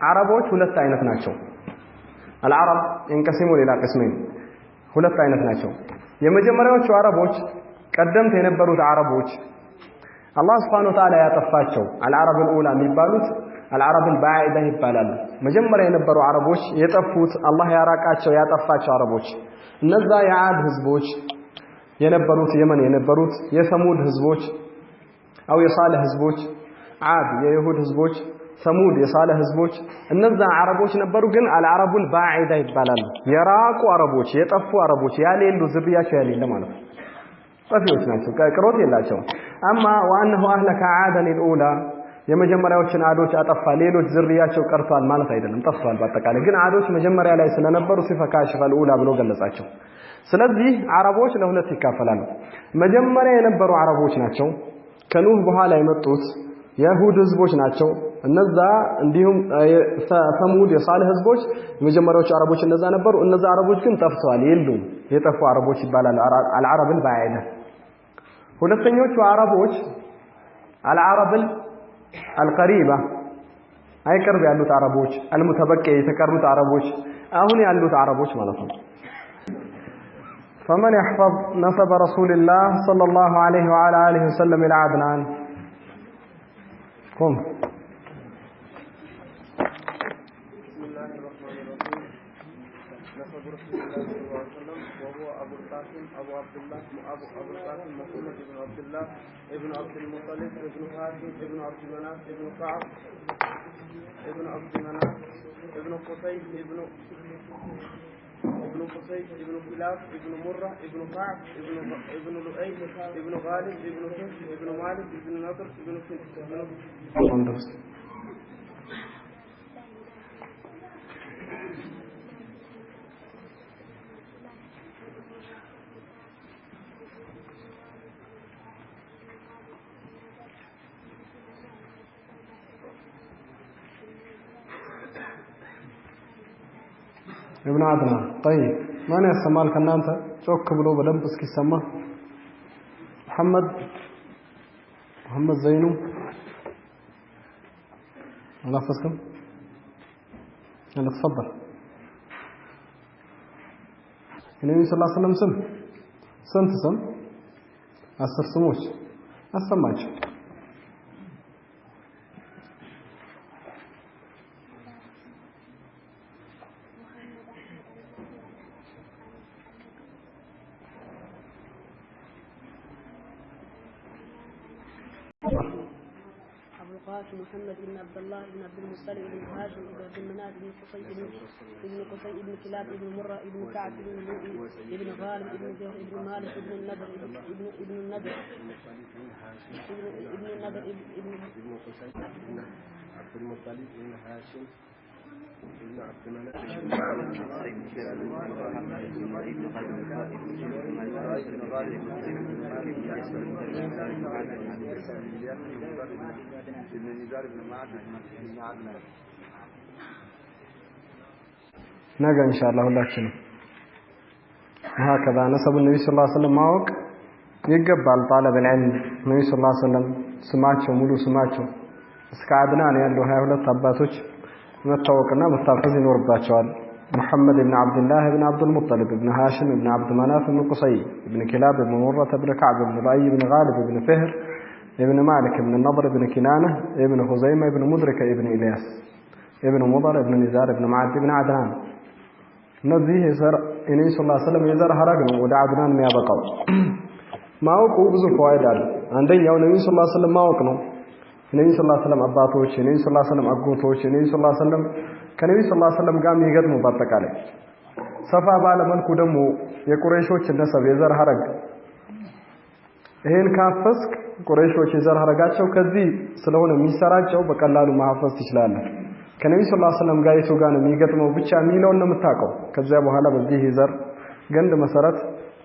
عربوች ሁለት አይነት ናቸው العرب ينقسموا الى قسمين ሁለት አይነት ናቸው የመጀመሪያዎቹ አረቦች ቀደምት የነበሩት አረቦች አላህ Subhanahu Wa Ta'ala ያጠፋቸው العرب الاولى የሚባሉት العرب البعيدة ይባላሉ መጀመሪያ የነበሩ አረቦች የጠፉት አላህ ያራቃቸው ያጠፋቸው አረቦች እነዛ የዓድ ህዝቦች የነበሩት የመን የነበሩት የሰሙድ ህዝቦች አው የሳለህ ህዝቦች ዓድ የይሁድ ህዝቦች ሰሙድ የሳለህ ህዝቦች እነዛ አረቦች ነበሩ ግን አልዓረቡል ባዒዳ ይባላሉ የራቁ አረቦች የጠፉ አረቦች ያሌሉ ዝርያቸው ያሌለ ማለት ነው ጠፊዎች ናቸው ከቅሮት የላቸው አማ ወአንሁ አህለከ ዓደን الأولى የመጀመሪያዎችን አዶች አጠፋ ሌሎች ዝርያቸው ቀርቷል ማለት አይደለም ጠፍቷል በአጠቃላይ ግን አዶች መጀመሪያ ላይ ስለነበሩ ሲፈካሽፈ الأولى ብሎ ገለጻቸው ስለዚህ አረቦች ለሁለት ይካፈላሉ መጀመሪያ የነበሩ አረቦች ናቸው ከኑህ በኋላ የመጡት የይሁድ ህዝቦች ናቸው እነዛ እንዲሁም ሰሙድ የሳለህ ህዝቦች መጀመሪያዎቹ አረቦች እነዛ ነበሩ እነዛ አረቦች ግን ጠፍተዋል የሉም የጠፉ አረቦች ይባላሉ العرب البعيدة ሁለተኞቹ አረቦች العرب القريبة አይቀርብ ያሉት አረቦች المتبقي የተቀሩት አረቦች አሁን ያሉት አረቦች ማለት ነው فمن يحفظ نسب رسول الله صلى الله عليه وعلى اله وسلم الى عدنان قم بسم الله الرحمن الرحيم نسب رسول الله صلى الله عليه وسلم وهو ابو القاسم ابو عبد الله ابو القاسم محمد بن عبد الله ابن عبد المطلب ابن هاشم ابن عبد مناف ابن كعب ابن عبد مناف ابن قصي ابن قصي ابن كلاب ابن مرة ابن كعب ابن لؤي ابن غالب ابن فهد ابن مالك ابن نضر ابن ابن عدنان طيب ما يسمع لك ان انت ጮክ ብሎ በደንብ እስኪሰማ محمد زينو الله يحفظكم يلا تفضل النبي صلى الله عليه وسلم ስንት ስም 10 ስሞች አሰማችሁ محمد بن عبد الله بن عبد المطلب بن هاشم بن عبد مناف بن قصي بن كلاب بن مرة بن كعب بن لؤي بن غالب بن زهر بن مالك بن النضر بن النضر بن النضر بن قصي عبد المطلب بن هاشم ابن عبد مناف ነገ ኢንሻአላህ ሁላችንም هكذا نسب النبي صلى الله عليه وسلم ማወቅ ይገባል طالب العلم النبي صلى الله عليه وسلم ስማቸው ሙሉ ስማቸው እስከ አድናን ያለው 22 አባቶች መታወቅና መታፈዝ ይኖርባቸዋል محمد بن عبد الله بن عبد المطلب بن هاشم بن عبد مناف بن قصي بن كلاب بن مرة بن كعب بن لؤي بن غالب بن فهر ابن مالك بن النضر بن كنانة ابن خزيمة ابن مدركة ابن إلياس ابن مضر ابن نزار ابن معد ابن عدنان እነዚህ የዘር ኢነቢ ሰለላሁ ዐለይሂ ወሰለም የዘር ሐረግ ነው ወደ አድናን የሚያበቃው ማወቁ ብዙ ፋይዳ አለው አንደኛው ነብዩ ሰለላሁ ዐለይሂ ወሰለም ማወቅ ነው ነብዩ ሰለላሁ ዐለይሂ ወሰለም አባቶች ነብዩ ሰለላሁ ዐለይሂ ወሰለም አጎቶች ነብዩ ሰለላሁ ዐለይሂ ወሰለም ከነብዩ ሰለላሁ ዐለይሂ ወሰለም ጋር የሚገጥሙ በአጠቃላይ ሰፋ ባለ መልኩ ደግሞ የቁረይሾች ነሰብ የዘር ሐረግ ይሄን ካፈስክ ቁረይሾች የዘር ሐረጋቸው ከዚህ ስለሆነ የሚሰራጨው በቀላሉ ማሐፈዝ ትችላለህ ከነብዩ ሰለላሁ ዐለይሂ ወሰለም ጋር የቱ ጋር ነው የሚገጥመው ብቻ የሚለውን ነው የምታውቀው ከዛ በኋላ በዚህ ዘር ገንድ መሰረት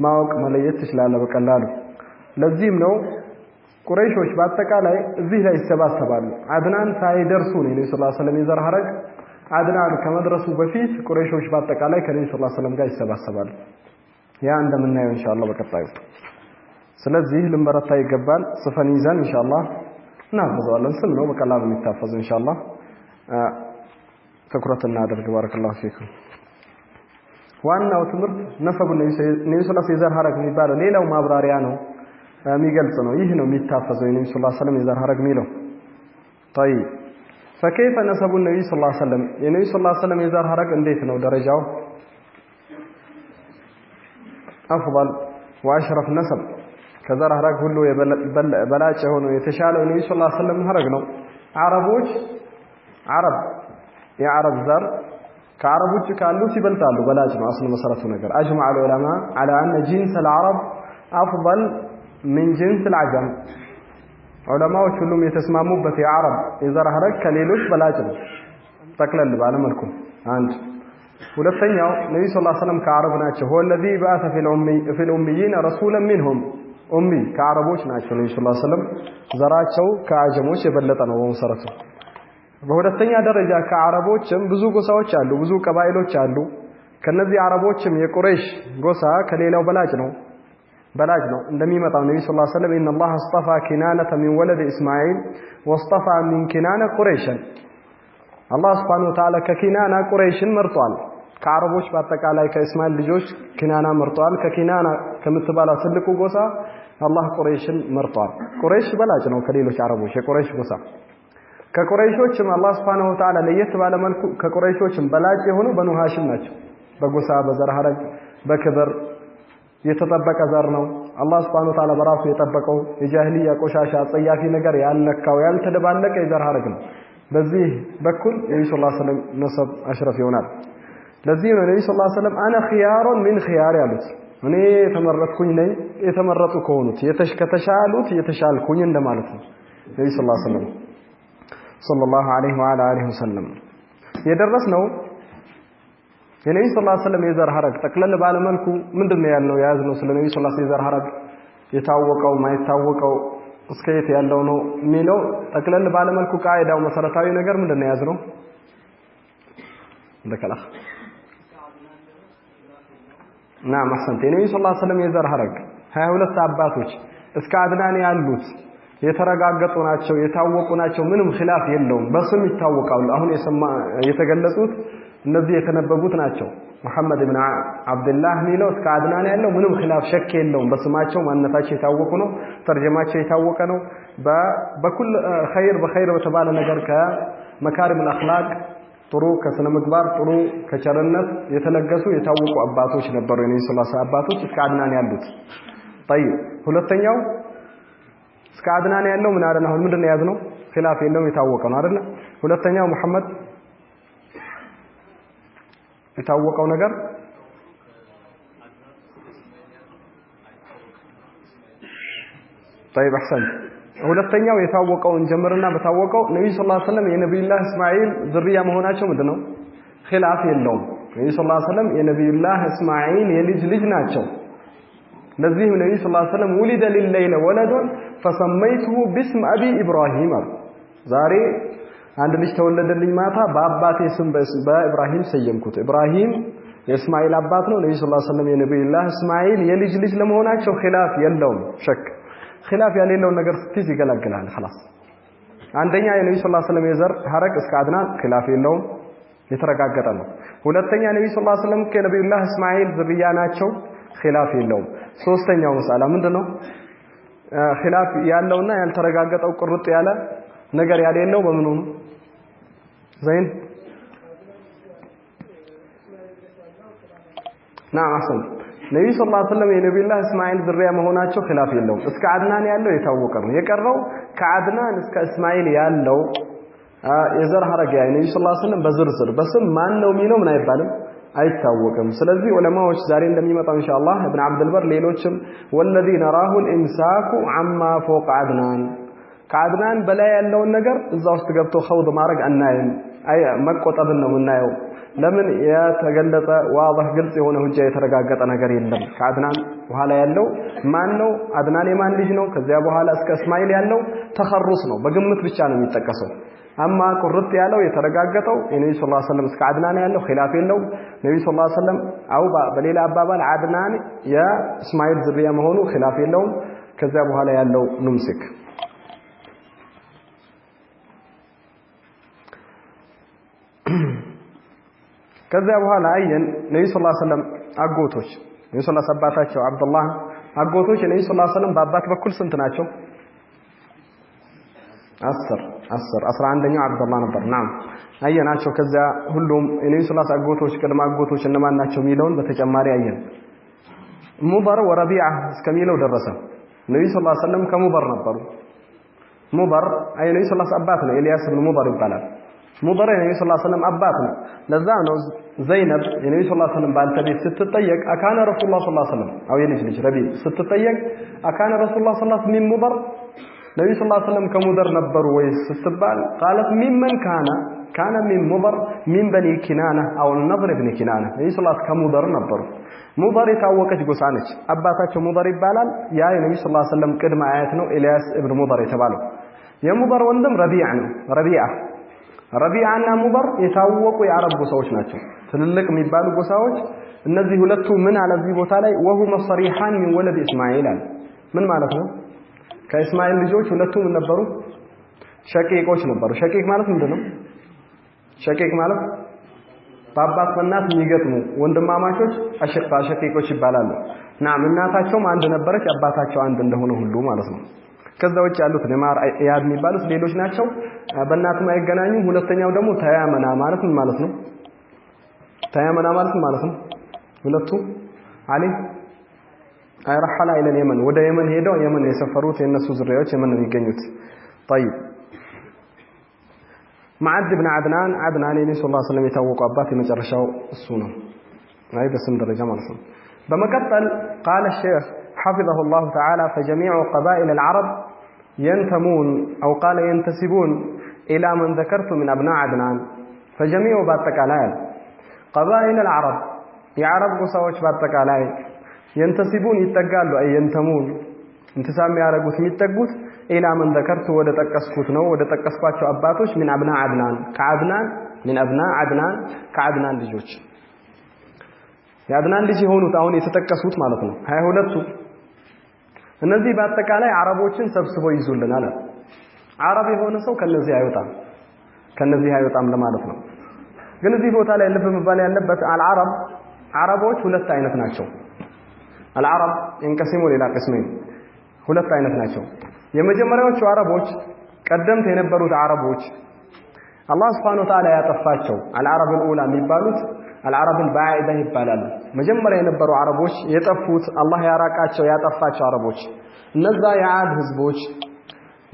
ማወቅ መለየት ትችላለህ በቀላሉ ለዚህም ነው ቁረይሾች በአጠቃላይ እዚህ ላይ ይሰባሰባሉ አድናን ሳይደርሱ ነው ነብዩ ሰለላሁ ዐለይሂ ወሰለም የዘር ሐረግ አድናን ከመድረሱ በፊት ቁረይሾች በአጠቃላይ ከነብዩ ሰለላሁ ዐለይሂ ወሰለም ጋር ይሰባሰባሉ ያ እንደምናየው ኢንሻአላህ በቀጣዩ ስለዚህ ልንበረታ ይገባል ጽፈን ይዘን ኢንሻአላህ እናፈዘዋለን ስም ነው በቀላሉ የሚታፈዘው ኢንሻአላህ ትኩረት እናድርግ ባረከላሁ ፊኩም ዋናው ትምህርት ነሰቡ ነብዩ ሰለላሁ ዐለይሂ ወሰለም ሐረግ የሚባለው ሌላው ማብራሪያ ነው የሚገልጽ ነው ይህ ነው የሚታፈዘው የነብዩ ሰለላሁ ዐለይሂ ወሰለም የዘር ሐረግ የሚለው طيب فكيف نسب النبي صلى الله عليه وسلم የነብዩ ሰለላሁ ዐለይሂ ወሰለም የዘር ሐረግ እንዴት ነው ደረጃው أفضل وأشرف نسب ከዘር ሐረግ ሁሉ በላጭ ሆኖ የተሻለው ነብዩ ሰለላሁ ዐለይሂ ወሰለም ሐረግ ነው አረቦች አረብ የአረብ ዘር ከአረቦች ካሉት ይበልጣሉ በላጭ ነው አስሉ መሰረቱ ነገር اجمع العلماء على ان جنس العرب افضل من جنس العجم ዑለማዎች ሁሉም የተስማሙበት የአረብ የዘር ሐረግ ከሌሎች በላጭ ነው ተክለል ባለ መልኩ አንድ ሁለተኛው ነብዩ ሰለላሁ ዐለይሂ ወሰለም ከአረብ ናቸው هو الذي بعث في الأميين رسولا منهم ኡሚ ከአረቦች ናቸው ነብዩ ሰለላሁ ዐለይሂ ወሰለም ዘራቸው ከአጀሞች የበለጠ ነው በመሰረቱ በሁለተኛ ደረጃ ከአረቦችም ብዙ ጎሳዎች አሉ ብዙ ቀባይሎች አሉ ከነዚህ አረቦችም የቁረይሽ ጎሳ ከሌላው በላጭ ነው እንደሚመጣው ነብዩ ሰለላሁ ዐለይሂ ወሰለም ان الله اصطفى كنانة من ولد اسماعيل واصطفى من كنانة قريشا الله سبحانه وتعالى ከኪናና ቁረይሽን መርጧል ከአረቦች በአጠቃላይ ከእስማኤል ልጆች ኪናና መርጧል ከኪናና ከምትባለው ትልቁ ጎሳ አላህ ቁረይሽን መርጧል ቁረይሽ በላጭ ነው ከሌሎች አረቦች የቁረይሽ ጎሳ ከቁረይሾችም አላህ Subhanahu Wa Ta'ala ለየት ባለ መልኩ ከቁረይሾችም በላጭ የሆኑ በኑ ሃሽም ናቸው በጎሳ በዘር ሐረግ በክብር የተጠበቀ ዘር ነው አላህ Subhanahu Wa Ta'ala በራሱ የጠበቀው የጃሂልያ ቆሻሻ ጸያፊ ነገር ያልነካው ያልተደባለቀ የዘር ሐረግ ነው በዚህ በኩል ነብዩ ሰለላሁ ዐለይሂ ወሰለም ነሰብ አሽረፍ ይሆናል ለዚህ ነው ነብዩ ሰለላሁ ዐለይሂ ወሰለም انا خيار من خيار ያሉት እኔ የተመረጥኩኝ ነኝ የተመረጡ ከሆኑት ከተሻሉት የተሻልኩኝ እንደማለት ነው ነብዩ ሰለላሁ ዐለይሂ ወሰለም ሰለላሁ ዐለይሂ ወአሊሂ ወሰለም የደረስነው የነብዩ ሰለላሁ ዐለይሂ ወሰለም የዘር ሐረግ ጠቅለል ባለ መልኩ ምንድነው ያልነው ያዝነው ስለ ነብዩ ሰለላሁ ዐለይሂ ወሰለም የዘር ሐረግ የታወቀው ማይታወቀው እስከየት ያለው ነው የሚለው ጠቅለል ባለ መልኩ ቃይዳው መሰረታዊ ነገር ምንድነው ያዝነው እንደከላ نعم احسنت የነብዩ ሰለላሁ ዐለይሂ ወሰለም የዘር ሐረግ 22 አባቶች እስከ አድናን ያሉት የተረጋገጡ ናቸው የታወቁ ናቸው ምንም ኺላፍ የለውም በስም ይታወቃሉ አሁን የተገለጹት እነዚህ የተነበቡት ናቸው መሐመድ ኢብኑ አብዱላህ ሚለው እስከ አድናን ያለው ምንም ኺላፍ ሸክ የለውም በስማቸው ማንነታቸው የታወቁ ነው ተርጀማቸው የታወቀ ነው በኩል ኸይር በኸይር በተባለ ነገር ከመካሪም الأخلاق ጥሩ ከስነ ምግባር ጥሩ ከቸርነት የተለገሱ የታወቁ አባቶች ነበሩ የነብዩ ሰለላሁ ዐለይሂ ወሰለም አባቶች እስከ አድናን ያሉት طيب ሁለተኛው እስከ አድናን ያለው ምን አደና አሁን ምንድነው ያዝነው ኺላፍ የለውም የታወቀ ነው አይደል ሁለተኛው መሐመድ የታወቀው ነገር طيب احسنت ሁለተኛው የታወቀውን ጀምርና በታወቀው ነብዩ ሰለላሁ ዐለይሂ ወሰለም የነብዩላህ እስማኤል ዝርያ መሆናቸው ምንድነው ኺላፍ የለውም ነብዩ ሰለላሁ ዐለይሂ ወሰለም የነብዩላህ እስማኤል የልጅ ናቸው ለዚህ ነብዩ ሰለላሁ ዐለይሂ ወሰለም ولد لليل ولد فسميته باسم ابي ابراهيم ዛሬ አንድ ልጅ ተወለደልኝ ማታ በአባቴ ስም በኢብራሂም ሰየምኩት ኢብራሂም የእስማኤል አባት ነው ነብዩ ሰለላሁ ዐለይሂ ወሰለም የነብዩላህ እስማኤል የልጅ ለመሆናቸው ኺላፍ የለውም ሸክ ኺላፍ ያለው ነገር ስትይዝ ይገላግላል خلاص አንደኛ የነብዩ ሰለላሁ ዐለይሂ ወሰለም የዘር ሐረግ እስከ አድናን ኺላፍ የለውም የተረጋገጠ ነው ሁለተኛ ነብዩ ሰለላሁ ዐለይሂ ወሰለም ከነብዩላህ እስማኤል ዝርያ ናቸው ኺላፍ የለውም ሶስተኛው መስአላ ምንድነው ኺላፍ ያለውና ያልተረጋገጠው ቁርጥ ያለ ነገር ያለው በምኑ ነው ዘይን نعم احسن ነብዩ ሰለላሁ ዐለይሂ ወሰለም የነብዩላህ እስማኤል ዝርያ መሆናቸው ኺላፍ የለውም እስከ አድናን ያለው የታወቀ ነው የቀረው ከአድናን እስከ እስማኤል ያለው የዘር ሐረግ ያ ነብዩ ሰለላሁ ዐለይሂ ወሰለም በዝርዝር በስም ማን ነው የሚለው ምን አይባልም አይታወቅም ስለዚህ ዑለማዎች ዛሬ እንደሚመጣው ኢንሻአላህ ኢብኑ አብዱል በር ሌሎችም والذي نراه الامساك عما فوق عدنان ከአድናን በላይ ያለውን ነገር እዛ ውስጥ ገብቶ ኸውድ ማድረግ አናይም አይ መቆጠብን ነው የምናየው ለምን የተገለጸ ዋضح ግልጽ የሆነ ሁጃ የተረጋገጠ ነገር የለም ከአድናን በኋላ ያለው ማን ነው አድናን የማን ልጅ ነው ከዚያ በኋላ እስከ እስማኤል ያለው ተخرص ነው በግምት ብቻ ነው የሚጠቀሰው አማ ቁርጥ ያለው የተረጋገጠው የነብዩ ሰለላሁ ዐለይሂ ወሰለም እስከ አድናን ያለው ኺላፍ የለው ነብዩ ሰለላሁ ዐለይሂ ወሰለም አው በሌላ አባባል አድናን የእስማኤል ዝርያ መሆኑ ኺላፍ የለው ከዚያ በኋላ ያለው ኑምስክ ከዚያ በኋላ አየን ነብዩ ሰለላሁ ዐለይሂ ወሰለም አጎቶች ነብዩ ሰለላሁ ዐለይሂ አባታቸው አብዱላህ አጎቶች ነብዩ ሰለላሁ ዐለይሂ ወሰለም በአባት በኩል ስንት ናቸው 11ኛው አብዱላህ ነበር ናም አየናቸው ከዚያ ሁሉም ነብዩ ሰለላሁ ዐለይሂ አጎቶች ቅድመ አጎቶች እነማን ናቸው ሚለውን በተጨማሪ አየን ሙበር ወረቢዓ እስከሚለው ደረሰ ነብዩ ሰለላሁ ዐለይሂ ወሰለም ከሙበር ነበሩ ሙበር አይ ነብዩ ሰለላሁ ዐለይሂ አባት ነው ኤልያስ ኢብኑ ሙበር ይባላል ሙበር የነብዩ ሰለላሁ ዐለይሂ ወሰለም አባት ነው ለዛ ነው ዘይነብ የነብዩ ሰለላሁ ዐለይሂ ወሰለም ባልተቤት ስትጠየቅ አካነ ረሱላህ ሰለላሁ ዐለይሂ ወሰለም አው የልጅ ረቢ ስትጠየቅ አካነ ረሱላህ ሰለላሁ ዐለይሂ ወሰለም ሚን ሙበር ነብዩ ሰለላሁ ዐለይሂ ወሰለም ከሙበር ነበሩ ወይስ ስትባል قالت ممن كان من مضر من بني كنانة أو النضر بن كنانة ነብዩ ሰለላሁ ዐለይሂ ከሙበር ነበሩ ሙበር የታወቀች ጎሳ ነች አባታቸው ሙበር ይባላል ያ የነብዩ ሰለላሁ ዐለይሂ ወሰለም ቅድመ አያት ነው ኤልያስ ኢብኑ ሙበር የተባለው የሙበር ወንድም ረቢዓና ሙበር የታወቁ የአረብ ጎሳዎች ናቸው ትልልቅ የሚባሉ ጎሳዎች እነዚህ ሁለቱ ምን አለ እዚህ ቦታ ላይ وهما صريحان من ولد اسماعيل ምን ማለት ነው ከእስማኤል ልጆች ሁለቱ ምን ነበሩ ሸቂቆች ነበሩ ሸቂቅ ማለት ምንድነው ሸቂቅ ማለት በአባት በእናት የሚገጥሙ ወንድማማቾች ሸቂቆች ይባላሉ ናም እናታቸውም አንድ ነበረች አባታቸው አንድ እንደሆነ ሁሉ ማለት ነው ከዛ ውጭ ያሉት ለማር ያድ የሚባሉት ሌሎች ናቸው በእናትም አይገናኙ ሁለተኛው ደግሞ ተያመና ማለት ምን ማለት ነው ተያመና ማለት ነው ሁለቱ አሊ አይረሐላ ኢለ የመን ወደ የመን ሄደው የመን የሰፈሩት የነሱ ዝርያዎች የመን ነው የሚገኙት طيب معد بن عدنان النبي صلى الله عليه وسلم يتوقع አባት የመጨረሻው እሱ ነው አይ በስም ደረጃ ማለት ነው በመቀጠል قال الشيخ حفظه الله تعالى فجميع قبائل العرب ينتمون أو قال ينتسبون إلى من ذكرت من أبناء عدنان فجميع باتكالاي قبائل العرب يعرب قصوش باتكالاي ينتسبون يتقالوا أي ينتمون انتسام يعرقوت يتقوت إلى من ذكرت ودتقسكوت نو ودتقسكواتشو أباتوش من أبناء عدنان كعدنان من أبناء عدنان كعدنان لجوش የአድናን ልጅ ሆኑት አሁን የተጠቀሱት ማለት ነው 22ቱ እነዚህ በአጠቃላይ አረቦችን ሰብስበው ይዙልናል አረብ የሆነ ሰው ከነዚህ አይወጣም ለማለት ነው ግን እዚህ ቦታ ላይ ልብ መባል ያለበት አረቦች ሁለት አይነት ናቸው አልዓረብ እንቀሲሙ ሌላ ቅስሜን ሁለት አይነት ናቸው የመጀመሪያዎቹ አረቦች ቀደምት የነበሩት አረቦች አላህ Subhanahu Wa Ta'ala ያጠፋቸው አልዓረብ الأولى የሚባሉት العرب البعيدة ይባላሉ መጀመሪያ የነበሩ አረቦች የጠፉት አላህ ያራቃቸው ያጠፋቸው አረቦች እነዛ የዓድ ህዝቦች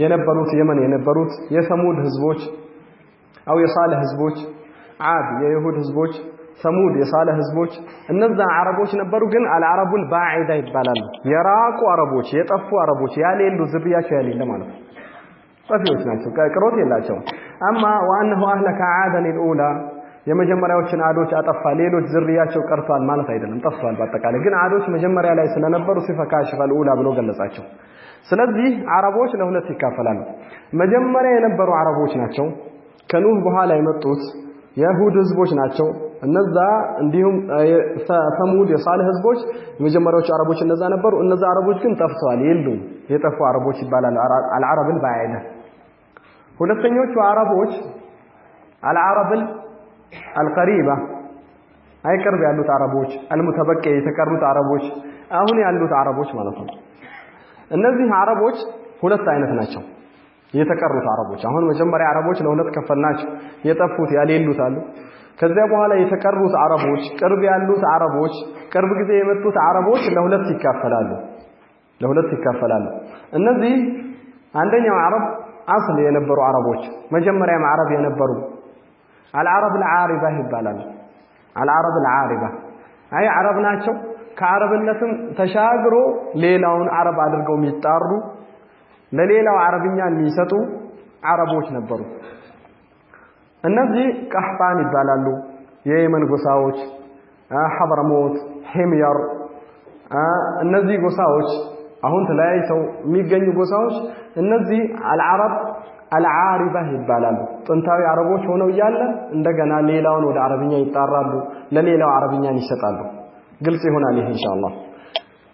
የነበሩት የመን የነበሩት የሰሙድ ህዝቦች አው የሳለህ ህዝቦች ዓድ የይሁድ ህዝቦች ሰሙድ የሳለህ ህዝቦች እነዛ አረቦች ነበሩ ግን العرب البعيدة ይባላሉ የራቁ አረቦች የጠፉ አረቦች ያሌሉ ዝርያቸው ያሌለ ማለት ነው ጠፊዎች ናቸው ከቅሮት የላቸው አማ وانه اهلك عادا الاولى የመጀመሪያዎችን አዶች አጠፋ ሌሎች ዝርያቸው ቀርቷል ማለት አይደለም ጠፍቷል በአጠቃላይ ግን አዶች መጀመሪያ ላይ ስለነበሩ ሲፈካሽ ፈልኡላ ብሎ ገለጻቸው ስለዚህ አረቦች ለሁለት ይካፈላሉ መጀመሪያ የነበሩ አረቦች ናቸው ከኑህ በኋላ የመጡት የይሁድ ህዝቦች ናቸው እነዛ እንዲሁም ሰሙድ የሳለህ ህዝቦች የመጀመሪያዎቹ አረቦች እነዛ ነበሩ እነዛ አረቦች ግን ጠፍተዋል የሉም የጠፉ አረቦች ይባላል العرب البعيدة ሁለተኞቹ አረቦች العرب القريبة أي قرب ያሉት አረቦች المتبقي የተቀሩት አረቦች አሁን ያሉት አረቦች ማለት ነው እነዚህ አረቦች ሁለት አይነት ናቸው የተቀሩት አረቦች አሁን መጀመሪያ አረቦች ለሁለት ከፈልናቸው የጠፉት ያሌሉት አሉ ከዚያ በኋላ የተቀሩት አረቦች ቅርብ ያሉት አረቦች ቅርብ ጊዜ የመጡት አረቦች ለሁለት ይካፈላሉ እነዚህ አንደኛው አረብ አስል የነበሩ አረቦች መጀመሪያም አረብ የነበሩ العرب العاربة ይባላል العرب العاربة አይ አረብ ናቸው ከአረብነትም ተሻግሮ ሌላውን አረብ አድርገው የሚጣሩ ለሌላው አረብኛ የሚሰጡ አረቦች ነበሩ እነዚህ ቀህጣን ይባላሉ የየመን ጎሳዎች ሐድረሞት ሂምያር እነዚህ ጎሳዎች አሁን ተለያይተው የሚገኙ ጎሳዎች እነዚህ العرب العاربة ይባላሉ ጥንታዊ አረቦች ሆነው ያለ እንደገና ሌላውን ወደ አረብኛ ይጣራሉ ለሌላው አረብኛን ይሰጣሉ ግልጽ ይሆናል ይሄ ኢንሻአላህ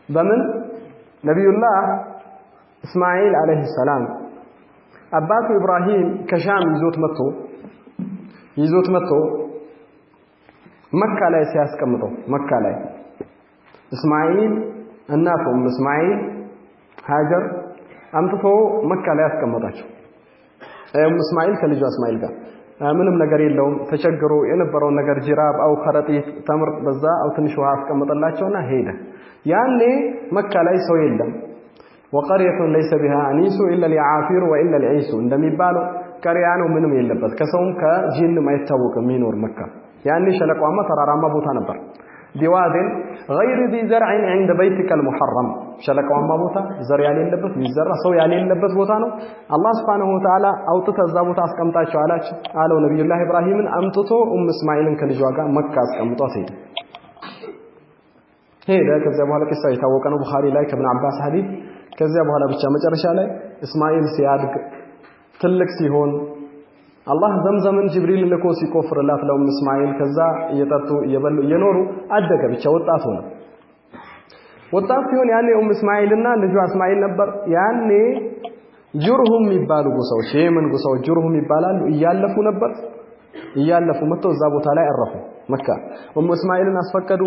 በምን ነብዩላህ እስማኤል አለይሂ ሰላም አባቱ ኢብራሂም ከሻም ይዞት መጥቶ መካ ላይ ሲያስቀምጠው መካ ላይ እስማኤል እናቱም እስማኤል ሃጀር አምጥቶ መካ ላይ ያስቀመጣቸው እስማኤል ከልጇ እስማኤል ጋር ምንም ነገር የለውም ተቸግሮ የነበረውን ነገር ጅራብ አው ከረጢት ተምር በዛ አው ትንሽ ውሃ አስቀመጠላቸውና ሄደ ያኔ መካ ላይ ሰው የለም وقريه ليس بها انيس الا العافير والا العيس እንደሚባለው ቀሪያ ነው ምንም የለበት ከሰውም ከጂን ማይታወቅም ይኖር መካ ያኔ ሸለቋማ ተራራማ ቦታ ነበር ዲዋድን غير ذي زرع عند بيتك المحرم ሸለቋማ ቦታ ዘር ያሌለበት ሚዘራ ሰው ያሌለበት ቦታ ነው አላህ Subhanahu Wa Ta'ala አውጥቶ እዛ ቦታ አስቀምጣቸው አለው ነብዩላህ ኢብራሂምን አምጥቶ እስማኤልን ከልጇ ጋር መካ አስቀምጧት ሄደ ከዛ በኋላ ቂሳው የታወቀ ነው ቡኻሪ ላይ ከኢብኑ አባስ ሐዲስ ከዛ በኋላ ብቻ መጨረሻ ላይ እስማኤል ሲያድግ ትልቅ ሲሆን አላህ ዘምዘምን ጅብሪል ልኮ ሲቆፍርላት ለው እስማኤል ከዛ እየጠጡ እየበሉ እየኖሩ አደገ ብቻ ወጣት ሆነ ወጣት ሲሆን ያኔ እስማኤልና ልጇ እስማኤል ነበር ያኔ ጁርሁም ይባሉ ጎሳዎች የየመን ጎሳዎች ጁርሁም ይባላሉ እያለፉ ነበር እያለፉ መጥተው እዛ ቦታ ላይ አረፉ መካ እስማኤልን አስፈቀዱ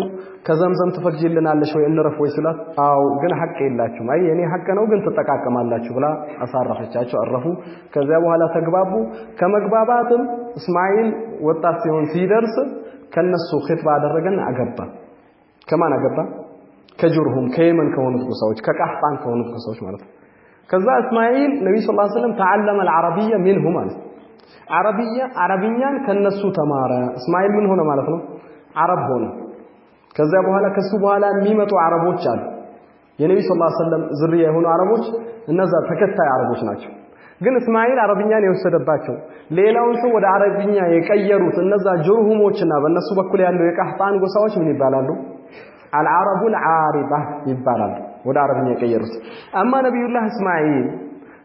ከዘምዘም ትፈጅልናለሽ ወይ እንረፍ ወይ ስላት አው ግን ሐቅ የላችሁም አይ የኔ ሐቅ ነው ግን ተጠቃቀማላችሁ ብላ አሳረፈቻቸው አረፉ ከዛ በኋላ ተግባቡ ከመግባባትም እስማኤል ወጣት ሲሆን ሲደርስ ከነሱ ኺጥባ አደረገና አገባ ከማን አገባ ከጁርሁም ከየመን ከሆኑት ጎሳዎች ከቃህጣን ከሆኑት ጎሳዎች ማለት ነው ከዛ እስማኤል ነብዩ ሰለላሁ ዐለይሂ ወሰለም ተዓለመ العربية منهم ማለት አረብኛን ከነሱ ተማረ እስማኤል ምን ሆነ ማለት ነው አረብ ሆነ ከዛ በኋላ ከሱ በኋላ የሚመጡ አረቦች አሉ የነብዩ ሰለላሁ ዐለይሂ ወሰለም ዝርያ የሆኑ አረቦች እነዛ ተከታይ አረቦች ናቸው ግን እስማኤል አረብኛን የወሰደባቸው ሌላውን ሰው ወደ አረብኛ የቀየሩት እነዛ ጁርሁሞችና በእነሱ በኩል ያለው የቃህጣን ጎሳዎች ምን ይባላሉ العرب العاربة ይባላሉ ወደ አረብኛ የቀየሩት አማ ነብዩላህ እስማኤል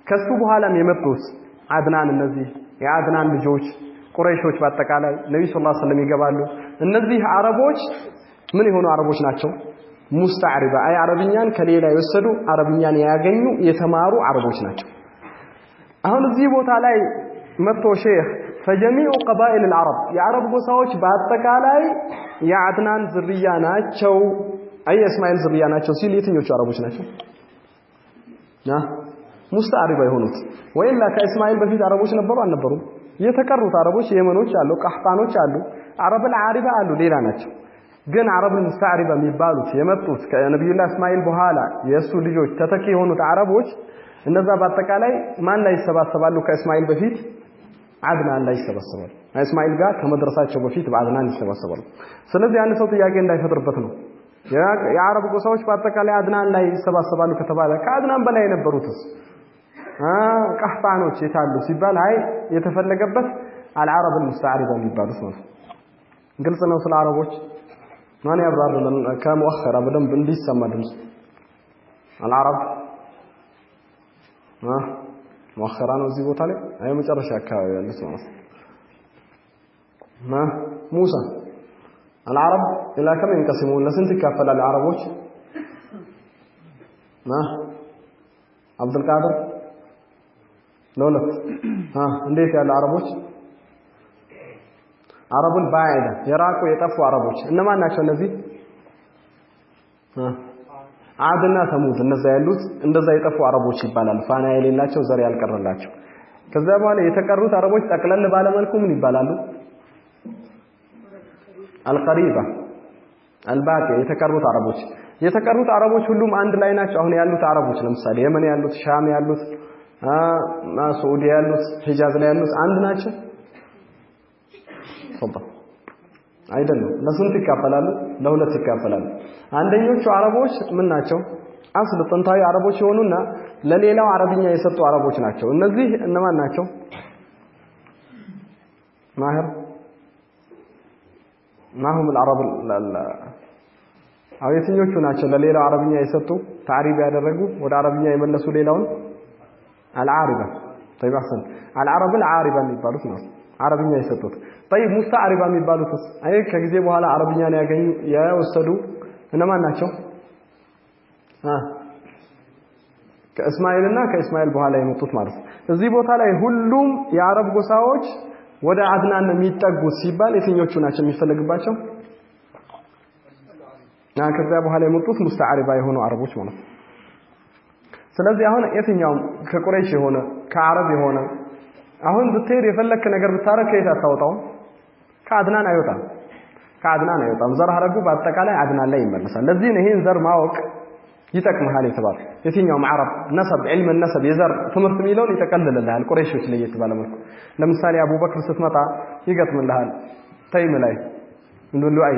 ከሱ በኋላም የመጡት አድናን እነዚህ የአድናን ልጆች ቁረይሾች በአጠቃላይ ነብዩ ሰለላሁ ዐለይሂ ወሰለም ይገባሉ እነዚህ አረቦች ምን የሆኑ አረቦች ናቸው ሙስተዕሪባ አይ አረብኛን ከሌላ የወሰዱ አረብኛን ያገኙ የተማሩ አረቦች ናቸው አሁን እዚህ ቦታ ላይ መጥቶ ሼህ فجميع قبائل العرب የአረብ ጎሳዎች በአጠቃላይ የአድናን ዝርያ ናቸው አይ እስማኤል ዝርያ ናቸው ሲል የትኞቹ አረቦች ናቸው ሙስተዕሪባ የሆኑት ወይላ ከእስማኤል በፊት አረቦች ነበሩ አልነበሩም የተቀሩት አረቦች የመኖች አሉ ቃህጣኖች አሉ አረብ العاربة አሉ ሌላ ናቸው ግን አረብ ሙስተዕሪባ የሚባሉት የመጡት ከነብዩላህ እስማኤል በኋላ የሱ ልጆች ተተኪ የሆኑት አረቦች እነዛ በአጠቃላይ ማን ላይ ይሰባሰባሉ ከእስማኤል በፊት አድናን ላይ ይሰባሰባሉ እስማኤል ጋር ከመድረሳቸው በፊት በአድናን ይሰባሰባሉ ስለዚህ አንድ ሰው ጥያቄ እንዳይፈጥርበት ነው የአረብ ጎሳዎች በአጠቃላይ አድናን ላይ ይሰባሰባሉ ከተባለ ከአድናን በላይ የነበሩትስ ቀህጣኖች የታሉ ሲባል አይ የተፈለገበት العرب المستعربة የሚባሉት ነው ግልጽ ነው ስለ አረቦች ማን ያብራራልን ከመؤخرة በደንብ እንዲሰማ ድምጽ العرب مؤخرة ነው እዚህ ቦታ ላይ አይ መጨረሻ አካባቢ ያለው ነው موسى العرب الى كم ينقسمون ለስንት ይከፈላል አረቦች عبد القادر ለሁለት እንዴት ያለ አረቦች አረቡል ባይዳ የራቁ የጠፉ አረቦች እነማን ናቸው እነዚህ አድና ተሙት እነዛ ያሉት እንደዛ የጠፉ አረቦች ይባላል ፋና የሌላቸው ዘር ያልቀረላቸው ከዛ በኋላ የተቀሩት አረቦች ጠቅለል ባለ መልኩ ምን ይባላሉ القريبة الباقي የተቀሩት አረቦች ሁሉም አንድ ላይ ናቸው አሁን ያሉት አረቦች ለምሳሌ የመን ያሉት ሻም ያሉት ሳዑዲ ያሉት ሂጃዝ ላይ ያሉት አንድ ናቸው ተፈضل አይደለም ለስንት ይካፈላሉ ለሁለት ይካፈላሉ አንደኞቹ አረቦች ምን ናቸው አስል ጥንታዊ አረቦች የሆኑና ለሌላው አረብኛ የሰጡ አረቦች ናቸው እነዚህ እነማን ናቸው ማህር ማሁም العرب አው የትኞቹ ናቸው ለሌላው አረብኛ የሰጡ ታሪብ ያደረጉ ወደ አረብኛ የመለሱ ሌላውን العاربة طيب احسن العرب العاربة የሚባሉት ነው አረብኛ የሰጡት طيب مستعربة የሚባሉት አይ ከጊዜ በኋላ አረብኛን ያገኙ ያወሰዱ እነማን ናቸው ከእስማኤልና ከእስማኤል በኋላ የመጡት ማለት እዚህ ቦታ ላይ ሁሉም የአረብ ጎሳዎች ወደ አድናን የሚጠጉት ሲባል የትኞቹ ናቸው የሚፈልግባቸው ከዛ በኋላ የመጡት ሙስተዓሪባ የሆኑ አረቦች ማለት ነው ስለዚህ አሁን የትኛው ከቁረይሽ የሆነ ከአረብ የሆነ አሁን ብትሄድ የፈለክ ነገር ብታረክ ከየት አታወጣው ከአድናን አይወጣም ዘር ሐረጉ በአጠቃላይ አድናን ላይ ይመለሳል ለዚህ ነው ይሄን ዘር ማወቅ ይጠቅምሃል የተባለ የትኛው ማዕረብ ነሰብ علم النسب የዘር ትምህርት ሚለውን ይተቀልልልሃል ቁረይሾች ላይ የተባለ መልኩ ለምሳሌ አቡበክር ስትመጣ ይገጥምልሃል ተይም ላይ ሉአይ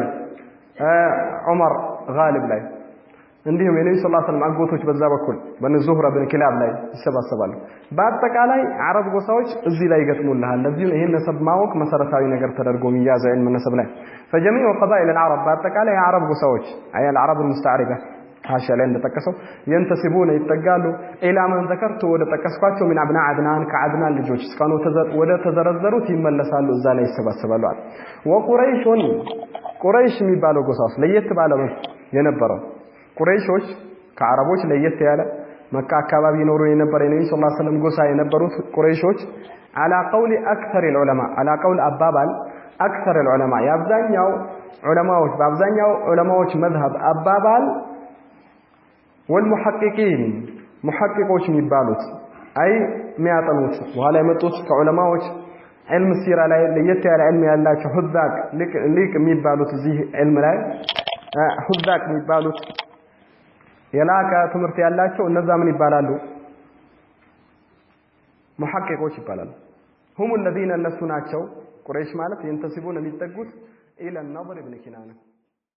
ዑመር ጋሊብ ላይ እንዲሁም የነብዩ ሰለላሁ ዐለይሂ ወሰለም አጎቶች በዛ በኩል በነ ዙህራ ብን ኪላብ ላይ ይሰባሰባሉ በአጠቃላይ አረብ ጎሳዎች እዚህ ላይ ይገጥሙልሃል ለዚህ ይሄን ነሰብ ማወቅ መሰረታዊ ነገር ተደርጎ የሚያዘ علم النسب ላይ فجميع قبائل العرب በአጠቃላይ አረብ ጎሳዎች አይ العرب المستعربه حاشا ላይ እንደተጠቀሰው ينتسبون ይጠጋሉ ኢላ ማን ዘከርቱ ወደ ተጠቀስኳቸው من ابناء عدنان ከአድናን ልጆች እስካኑ ወደ ተዘረዘሩት ይመለሳሉ እዛ ላይ ይሰባሰባሉ ወቁረይሽን ቁረይሽ የሚባለው ጎሳስ ለየት ባለ የነበረው ቁረይሾች ከአረቦች ለየት ያለ መካ አካባቢ ኖሩ የነበረ የነብዩ ሰለላሁ ዐለይሂ ወሰለም ጎሳ የነበሩት ቁረይሾች على قول اكثر العلماء على قول አባባል اكثر العلماء የአብዛኛው ዑለማዎች በአብዛኛው ዑለማዎች መዝሀብ አባባል والمحققين محققዎች የሚባሉት አይ የሚያጠኑት በኋላ የመጡት ከዑለማዎች علم السيرة ላይ ለየት ያለ علم ያላቸው ሁዛቅ ሊቅ የሚባሉት እዚህ علم ላይ ሁዛቅ የሚባሉት የላቀ ትምህርት ያላቸው እነዛ ምን ይባላሉ محققዎች ይባላሉ هم الذين እነሱ ናቸው ቁረይሽ ማለት ينتسبون የሚጠጉት الى النضر ابن كنانة